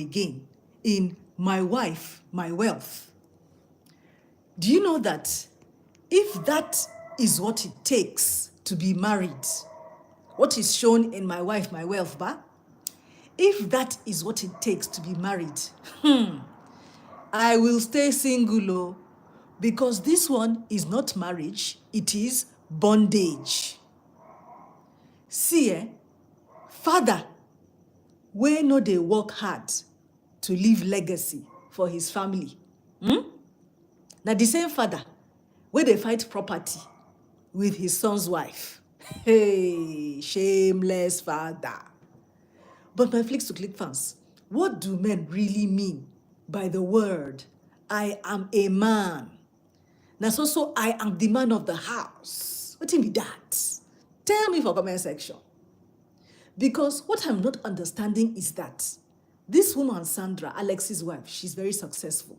again in My Wife, My Wealth. Do you know that if that is what it takes to be married, what is shown in My Wife, My Wealth, if that is what it takes to be married, I will stay single, oh, because this one is not marriage, it is bondage. See, father, wey no dey work hard to leave legacy for his family, na the same father wey dey fight property with his son's wife. Hey, shameless father. But my Flicks to Click fans, what do men really mean by the word, I am a man? Na so I am the man of the house. Wetin be that? Tell me for comment section. Because what I'm not understanding is that this woman, Sandra, Alex's wife, she's very successful.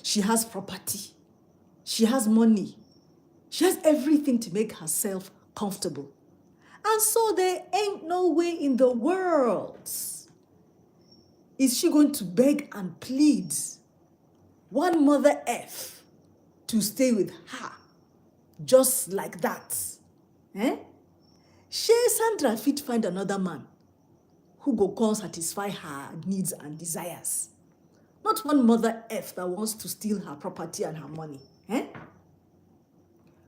She has property. She has money. She has everything to make herself comfortable. And so there ain't no way in the world is she going to beg and plead one mother F to stay with her just like that. Shey Sandra fit find another man who go come satisfy her needs and desires. Not one mother F that wants to steal her property and her money.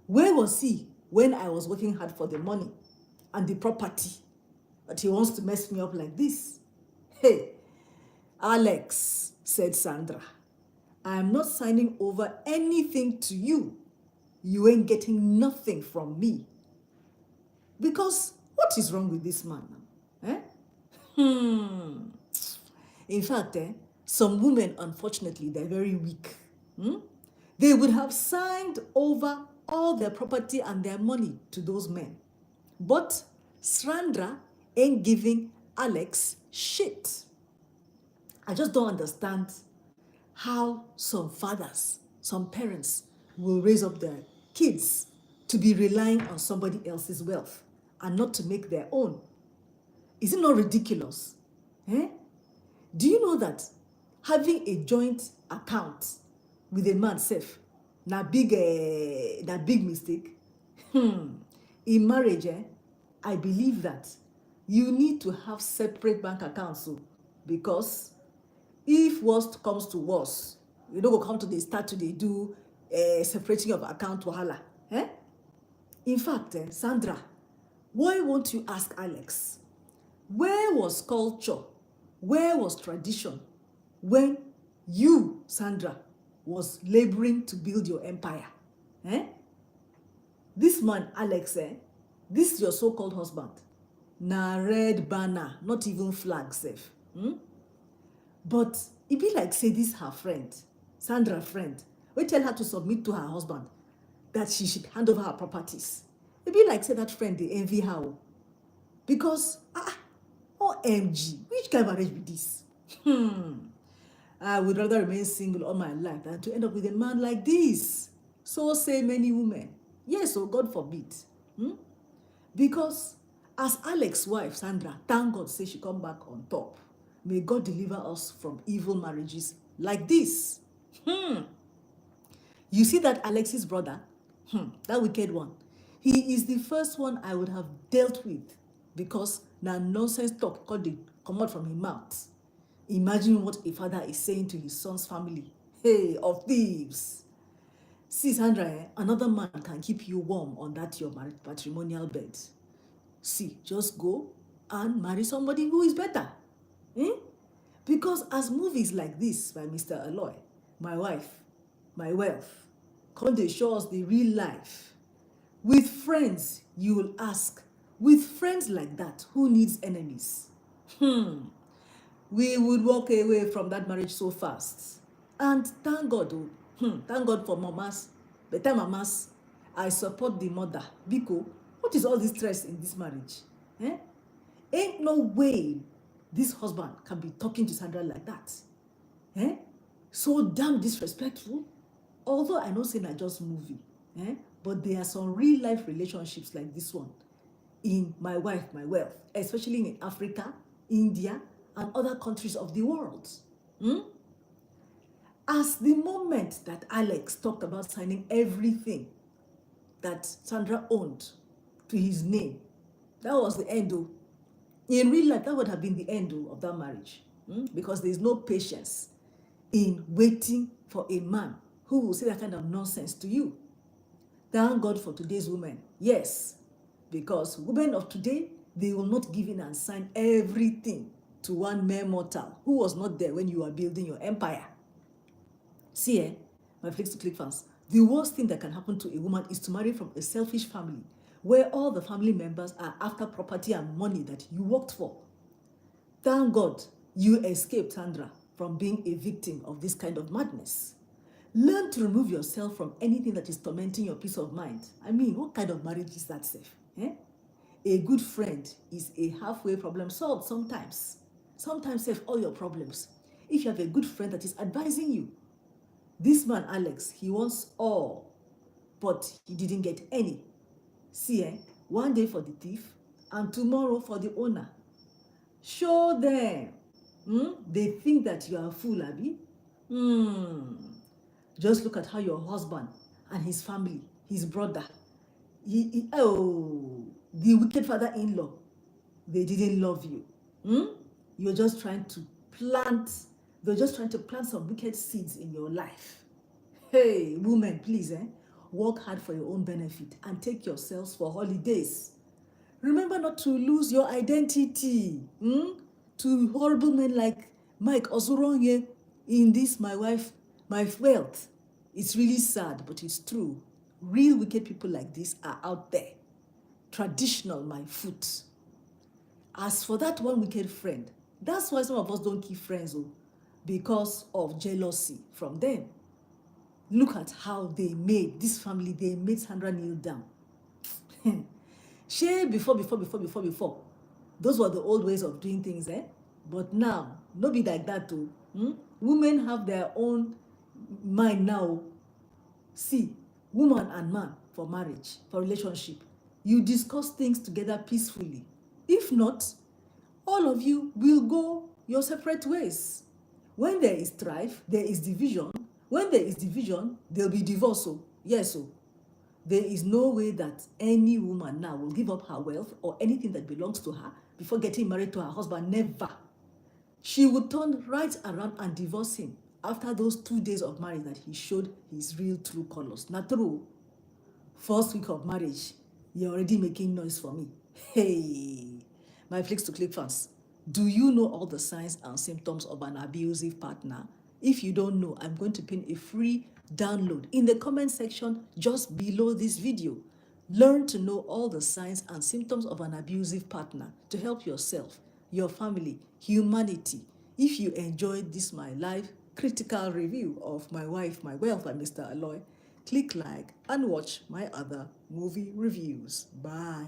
Where was he when I was working hard for the money and the property that he wants to mess me up like this? Hey, Alex, said Sandra, I am not signing over anything to you. You ain't getting nothing from me. Because what is wrong with this man now? In fact, some women, unfortunately, they're very weak. They would have signed over all their property and their money to those men. But Sandra ain't giving Alex shit. I just don't understand how some fathers, some parents will raise up their kids to be relying on somebody else's wealth and not to make their own. Is it not ridiculous? Do you know that having a joint account with a man safe, na big mistake? In marriage, I believe that you need to have separate bank accounts, because if worst comes to worst, you don't go come to the start to do separating of account wahala. In fact, Sandra, why won't you ask Alex, where was culture, where was tradition when you, Sandra, was laboring to build your empire? This man, Alex, this your so-called husband, na red banner, not even flag safe. But it be like say this her friend, Sandra friend, we tell her to submit to her husband that she should hand over her properties. It be like say that friend, they envy her. Because, OMG, which kind of marriage be this? I would rather remain single all my life than to end up with a man like this. So say many women. Yes, oh, God forbid. Because as Alex's wife, Sandra, thank God say she come back on top. May God deliver us from evil marriages like this. You see that Alex's brother, that wicked one, he is the first one I would have dealt with, because na nonsense talk come out from his mouth. Imagine what a father is saying to his son's family. Hey, of thieves. See, Sandra, another man can keep you warm on that your matrimonial bed. See, just go and marry somebody who is better. Because as movies like this by Mr. Aloy, My Wife, My Wealth, come they show us the real life. With friends, you will ask, with friends like that, who needs enemies? We would walk away from that marriage so fast. And thank God, thank God for mamas, better mamas. I support the mother. Biko, what is all this stress in this marriage? Ain't no way this husband can be talking to Sandra like that. So damn disrespectful. Although I know say na just movie, but there are some real life relationships like this one in My Wife, My Wealth, especially in Africa, India, and other countries of the world. Hmm? As the moment that Alex talked about signing everything that Sandra owned to his name, that was the end. In real life, that would have been the end of that marriage. Because there is no patience in waiting for a man who will say that kind of nonsense to you. Thank God for today's women. Yes, because women of today, they will not give in and sign everything to one mere mortal who was not there when you were building your empire. See, my Flicks to Click fans, the worst thing that can happen to a woman is to marry from a selfish family where all the family members are after property and money that you worked for. Thank God you escaped, Sandra, from being a victim of this kind of madness. Learn to remove yourself from anything that is tormenting your peace of mind. I mean, what kind of marriage is that safe? A good friend is a halfway problem solved sometimes. Sometimes save all your problems. If you have a good friend that is advising you, this man, Alex, he wants all, but he didn't get any. See, one day for the thief and tomorrow for the owner. Show them. They think that you are a fool, Abby. Just look at how your husband and his family, his brother, the wicked father-in-law, they didn't love you. You're just trying to plant, they're just trying to plant some wicked seeds in your life. Hey, women, please, work hard for your own benefit and take yourselves for holidays. Remember not to lose your identity to horrible men like Mike Ezurounye in this My Wife, My Wealth. It's really sad, but it's true. Real wicked people like this are out there. Traditional, my foot. As for that one wicked friend, that's why some of us don't keep friends, because of jealousy from them. Look at how they made this family, they made Sandra kneel down. Share before. Those were the old ways of doing things, But now, no be like that too. Women have their own mind now. See, woman and man for marriage, for relationship, you discuss things together peacefully. If not, all of you will go your separate ways. When there is strife, there is division. When there is division, there will be divorce. Yes, there is no way that any woman now will give up her wealth or anything that belongs to her before getting married to her husband. Never. She would turn right around and divorce him after those 2 days of marriage that he showed his real true colors. Not true. First week of marriage, you're already making noise for me. Hey, my Flicks to Click fans, do you know all the signs and symptoms of an abusive partner? If you don't know, I'm going to pin a free download in the comment section just below this video. Learn to know all the signs and symptoms of an abusive partner to help yourself, your family, humanity. If you enjoyed this my live critical review of My Wife, My Wealth by Mr. Aloy, click like and watch my other movie reviews. Bye.